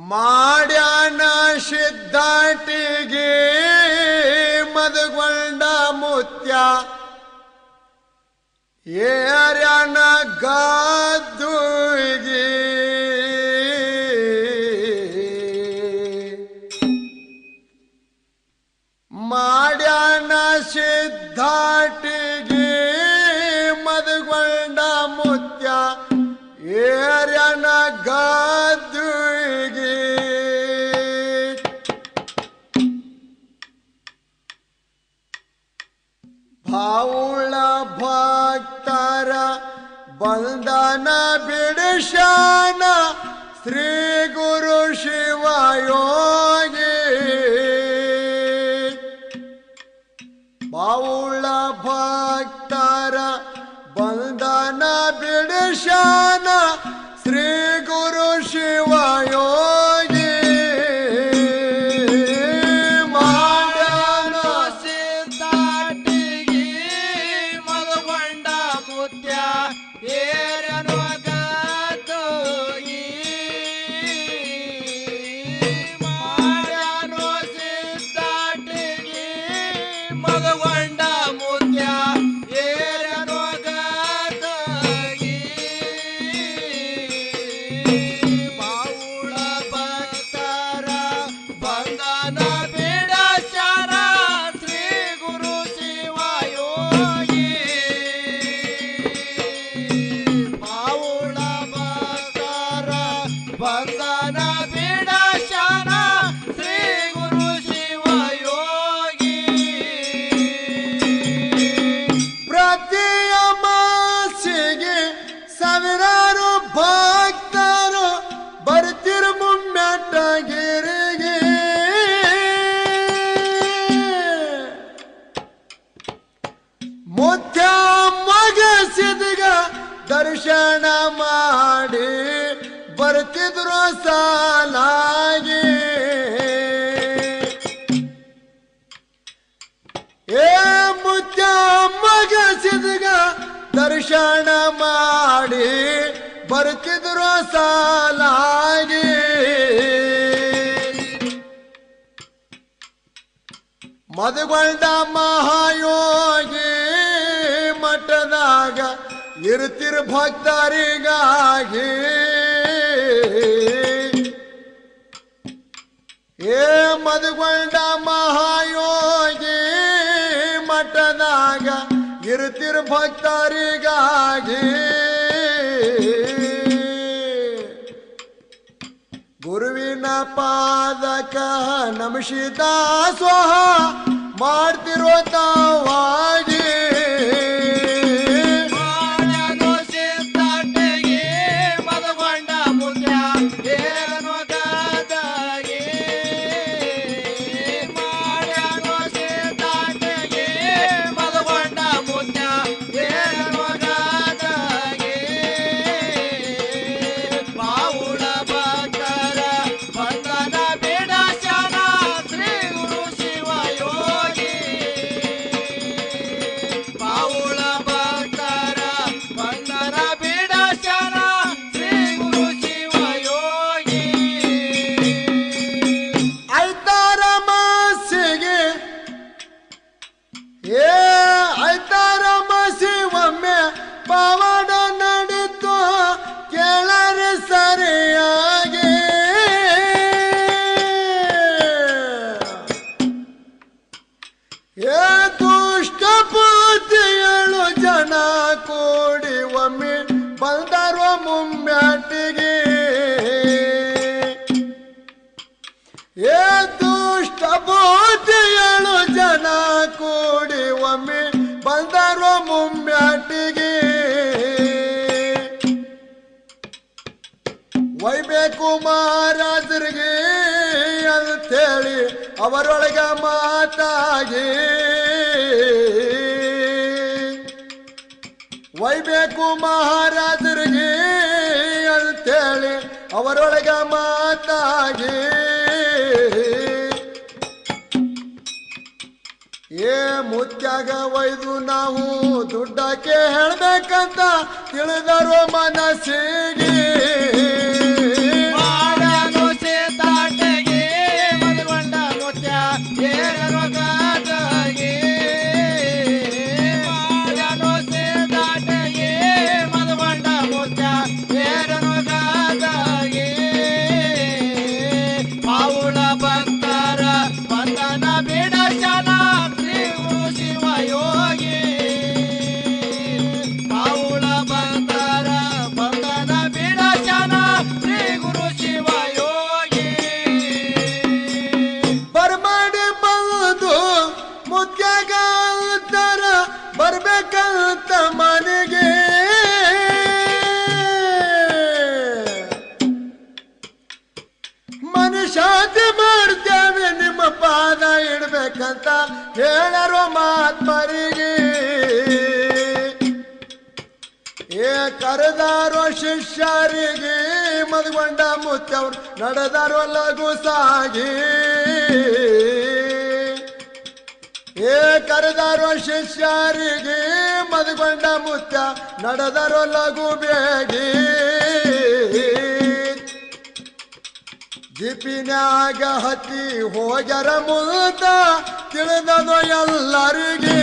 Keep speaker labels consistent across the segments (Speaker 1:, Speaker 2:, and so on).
Speaker 1: ಮಾಡ್ಯಾನ ಸಿದ್ಧಾಟಿಗೆ ಮದಗೊಂಡ ಮುತ್ಯ ಏರ್ಯಾನ ಗದ್ದುಗೆ ಮಾಡ್ಯಾನ ಸಿದ್ಧಾಟಿಗೆ ಮದಗೊಂಡ ಮುತ್ಯ ಏರ್ಯಾನ ಗದ್ದುಗೆ ಭಾವುಳ ಭಕ್ತರ ಬಂಧನ ಬಿಡಿಸ್ಯಾನ ಶ್ರೀ ಗುರು ಶಿವಯೋಗಿ ಭಾವುಳ ಭಕ್ತರ ಬಂಧನ ಬಿಡಿಸ್ಯಾನ ಶ್ರೀ ಗುರು ಶಿವಯೋಗಿ ದರ್ಶನ ಮಾಡಿ ಬರ್ತಿದ್ರು ಸಾಲಾಗಿ ಏ ಮುತ್ಯ ಮಗ ಸಿದ್ಗ ದರ್ಶನ ಮಾಡಿ ಬರ್ತಿದ್ರು ಸಾಲಾಗಿ ಮದಗೊಂಡ ಮಹಾಯೋಗಿ ಮಠದಾಗ ಇರ್ತಿರ್ ಭಕ್ತರಿಗಾಗಿ ಏ ಮದಗೊಂಡ ಮಹಾಯೋಗಿ ಮಠದಾಗ ಇರ್ತಿರ್ ಭಕ್ತರಿಗಾಗಿ ಗುರುವಿನ ಪಾದಕ ನಮಶಿದ ಸ್ವಹ ಮಾಡ್ತಿರೋ ತಾವಾಗಿ ಪವಾಡ ನಡೀತು ಕೇಳರೆ ಸರಿಯಾಗಿ ಏ ದುಷ್ಟ ಬುದ್ಧಿಯಳು ಜನ ಕೂಡಿ ಒಮ್ಮೆ ಬಂದರು ಮುಮ್ಮ್ಯಾಟಿಗೆ ಏ ದುಷ್ಟ ಬುದ್ಧಿಯಳು ಜನ ಕೂಡಿ ಒಮ್ಮೆ ಬಂದರು ಮುಮ್ಮ್ಯಾಟಿಗೆ ಒಯ್ಬೇಕು ಮಹಾರಾಜರಿಗೆ ಅಂತೇಳಿ ಅವರೊಳಗ ಮಾತಾಗಿ ಒಯ್ಬೇಕು ಮಹಾರಾಜರಿಗೆ ಅಂತೇಳಿ ಅವರೊಳಗ ಮಾತಾಗಿ ಏ ಮುತ್ಯಾಗ ಒಯ್ದು ನಾವು ದುಡ್ಡಕ್ಕೆ ಹೇಳ್ಬೇಕಂತ ತಿಳಿದರು ಮನಸ್ಸಿಗೆ
Speaker 2: ಮಾಡನು ಸೇತ
Speaker 1: ಶಾಂತಿ ಮಾಡ್ತೇವೆ ನಿಮ್ಮ ಪಾದ ಇಡ್ಬೇಕಂತ ಹೇಳರು ಮಹಾತ್ಮರಿಗೆ. ಕರೆದಾರೋ ಶಿಷ್ಯರಿಗೆ ಮದುಗೊಂಡ ಮುತ್ತವ್ರು ನಡೆದಾರೋ ಲಘು ಸಾಗಿ. ಕರೆದಾರೋ ಶಿಷ್ಯರಿಗೆ ಮದುಗೊಂಡ ಮುತ್ತ ನಡೆದಾರೋ ಲಘು ಬೇಗಿ. ಜಿಪಿನ್ಯಾಗ ಹತ್ತಿ ಹೋಗ್ಯರ ಮುಲ್ತ ತಿಳಿದದು ಎಲ್ಲರಿಗೆ.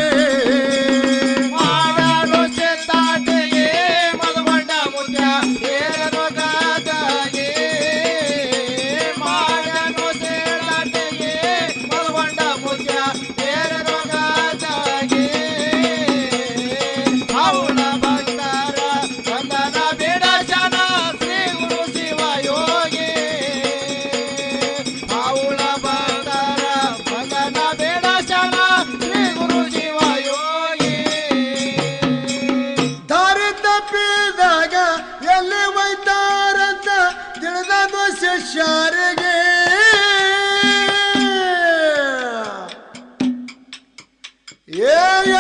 Speaker 1: ಶಿಷ್ಯರಿಗೆ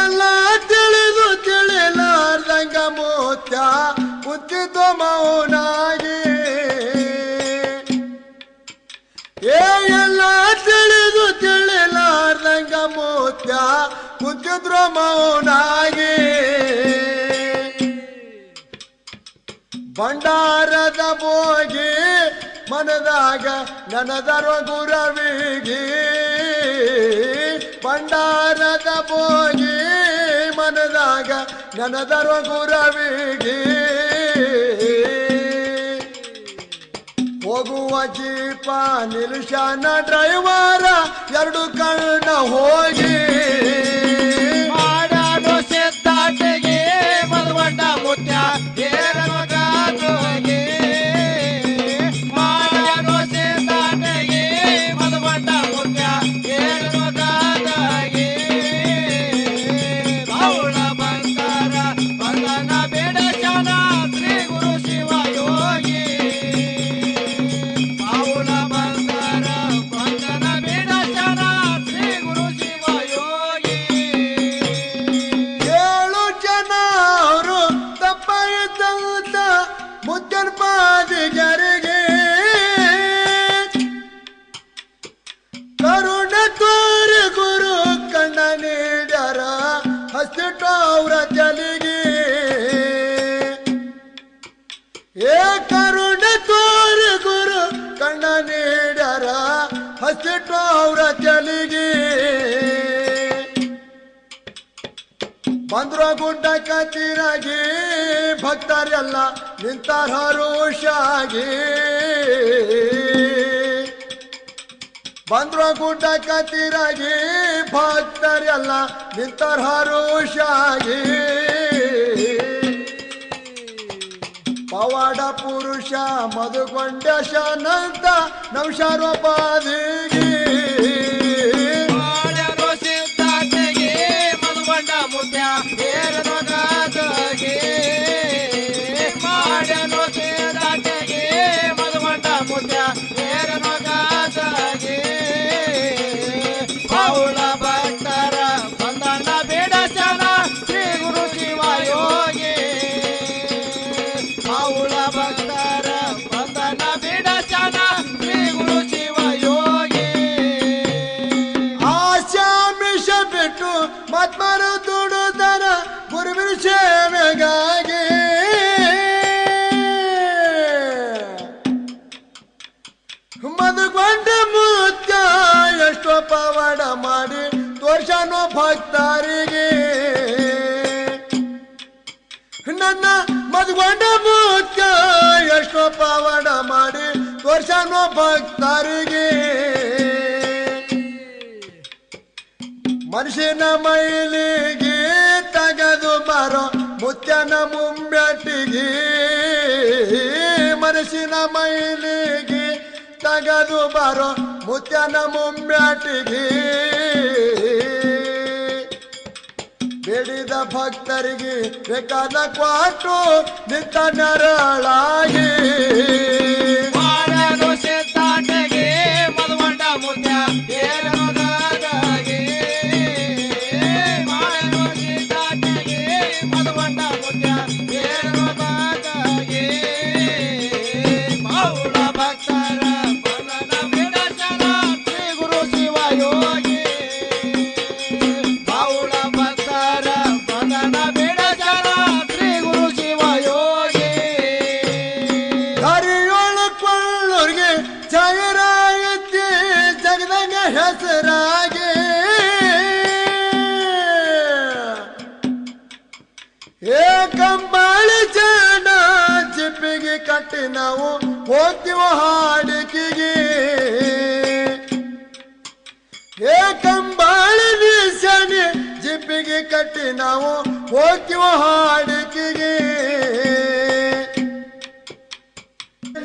Speaker 1: ಎಲ್ಲ ತಿಳಿದು ತಿಳಿಲಾರ್ದಂಗ ಮೋತ್ಯ ಕುಂತಿದ್ದು ಮೌನಾಗಿ. ಎಲ್ಲ ತಿಳಿದು ತಿಳಿಲಾರ್ದಂಗ ಮೋತ್ಯ ಕುಂತಿದ್ರು ಮೌನಾಗಿ. ಭಂಡಾರದ ಭೋಗಿ ಮನದಾಗ ನನದರೋ ಗುರವಿಗೆ. ಭಂಡಾರದ ಭೋಗಿ ಮನದಾಗ ನನದರೋ ಗುರವಿಗೆ. ಹೋಗುವ ಜೀಪ ನಿಲ್ಶಾನ ಡ್ರೈವರ ಎರಡು ಕಣ್ಣ ಹೋಗಿ.
Speaker 2: ಮಾಡಾಡೋ ಸೆತ್ತಾಟೆಗೆ ಮದುವಂಡ ಮುತ್ಯ
Speaker 1: ಮುದ್ದನ್ಪಾದಿಗರಿಗೆ ಕರುಣ ತೋರಿ ಗುರು ಕಣ್ಣ ನೀಡರ ಹಸಿಟ್ಟು ಅವರ ಚಲಿಗೆ. ಕರುಣ ತೋರಿ ಗುರು ಕಣ್ಣ ನೀಡರ ಹಸಿಟ್ಟು ಅವರ ಚಲಿಗೆ. ಬಂದ್ರ ಗುಡ್ಡ ಕತ್ತಿರಾಗಿ ಭಕ್ತರೆಲ್ಲ ನಿಂತಾರ ಹರುಷಾಗಿ. ಬಂದ್ರ ಗುಡ್ಡ ಕತ್ತಿರಾಗಿ ಭಕ್ತರೆಲ್ಲ ನಿಂತಾರ ಹರುಷಾಗಿ. ಪವಾಡ ಪುರುಷ ಮಧುಗೊಂಡ ಶಾನಂತ ನವಶಾರೋಪಾದಿಗೆ. ಮತ್ಮರು ದುಡುದರ ಗುರುವಿನ ಸೇವೆಗಾಗಿ. ಮದುಗೊಂಡ ಮುತ್ಯ ಎಷ್ಟೋ ಪವಾಡ ಮಾಡಿ ತೋರ್ಸನೋ ಭಕ್ತರಿಗೆ. ನನ್ನ ಮದುಗೊಂಡ ಮುತ್ಯ ಎಷ್ಟೋ ಪವಾಡ ಮಾಡಿ ತೋರ್ಸನೋ ಭಕ್ತರಿಗೆ. ಮನುಷ್ಯನ ಮೈಲಿಗೆ ತಗದು ಬರೋ ಮುತ್ಯನ ಮುಂಬೆಟ್ಟಿಗೆ. ಮನುಷ್ಯನ ಮೈಲಿಗೆ ತಗದು ಬರೋ ಮುತ್ಯನ ಮುಂಬೆಟ್ಟಿಗೆ. ಬೇಡಿದ ಭಕ್ತರಿಗೆ ಬೇಕಾದ ಕ್ವಾಟು ನಿಂತ ನರಳಾಗಿ.
Speaker 2: ಮಾಡಲು ಸೆತ್ತಾಟೆಗೆ
Speaker 1: ದಾಟಿ ನಾವು ಹೋಗ್ತೀವೋ ಹಾಡಿಕೆಗೆ ಏ ಕಂಬಾಳಿ ಸನಿ ಜಿಪ್ಪಿಗೆ ಕಟ್ಟಿ ನಾವು ಹೋಗ್ತೀವೋ ಹಾಡಿಕೆಗೆ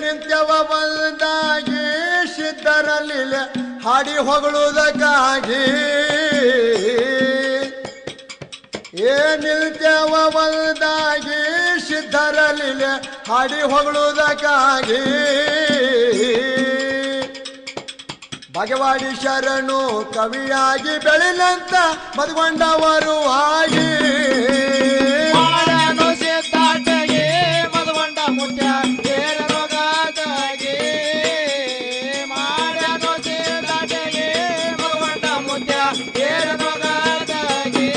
Speaker 1: ನಿಂತ್ಯವ ಬಂದಾಗಿ ಸಿದ್ಧರಲ್ಲಿ ಹಾಡಿ ಹೊಗಳುವುದಕ್ಕಾಗಿ ಏ ನಿಲ್ತ್ಯವ ಬಂದಾಗಿ ಸಿದ್ಧರಲ್ಲಿ ಹಾಡಿ ಹೊಗಳುವುದಕ್ಕಾಗಿ ಭಗವಾಡಿ ಶರಣು ಕವಿಯಾಗಿ ಬೆಳಿಲಂತ ಮದುಗೊಂಡವರು ಆಗಿ
Speaker 2: ಮಾಡನು ಸಿದ್ಧಾಟಗೆ ಮದುಗೊಂಡ ಮುತ್ಯ ಏರರೋಗಾದಗೆ ಮಾಡನು ಸಿದ್ಧಾಟಗೆ ಮದುಗೊಂಡ ಮುತ್ಯ ಏರರೋಗಾದಗೆ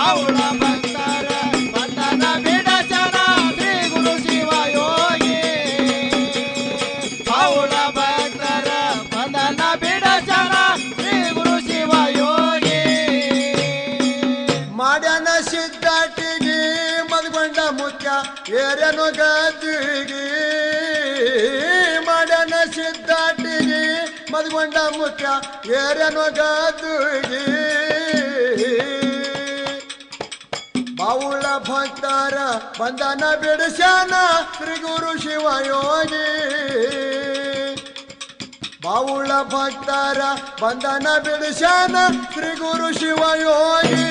Speaker 2: ಅವಳ ಭಕ್ತರ ಬಂಧನ ಬಿಡಸನ ಶ್ರೀ ಗುರು ಶಿವ ಯೋಗಿ ಅವಳ ಭಕ್ತರ ಬಂಧನ ಬಿಡಸನ ಶ್ರೀ ಗುರು ಶಿವ ಯೋಗಿ
Speaker 1: ಮಾಡ್ಯಾನ ಸಿದ್ಧಾಟಿಗೆ ಮದುಗೊಂಡ ಮುತ್ಯ ಏರನು ಗದ್ದಿಗೆ ಮಾಡ್ಯಾನ ಸಿದ್ಧಾಟಿಗೆ ಮದುಗೊಂಡ ಮುತ್ಯ ಏರನು ಗದ್ದಿಗೆ ಬಾವುಳ ಭಕ್ತರ ಬಂಧನ ಬಿಡಿಸ್ಯಾನ ಶ್ರೀ ಗುರು ಶಿವ ಯೋಗಿ ಬಾವುಳ ಭಕ್ತರ ಬಂಧನ ಬಿಡಿಸ್ಯಾನ ಶ್ರೀ ಗುರು ಶಿವ ಯೋಗಿ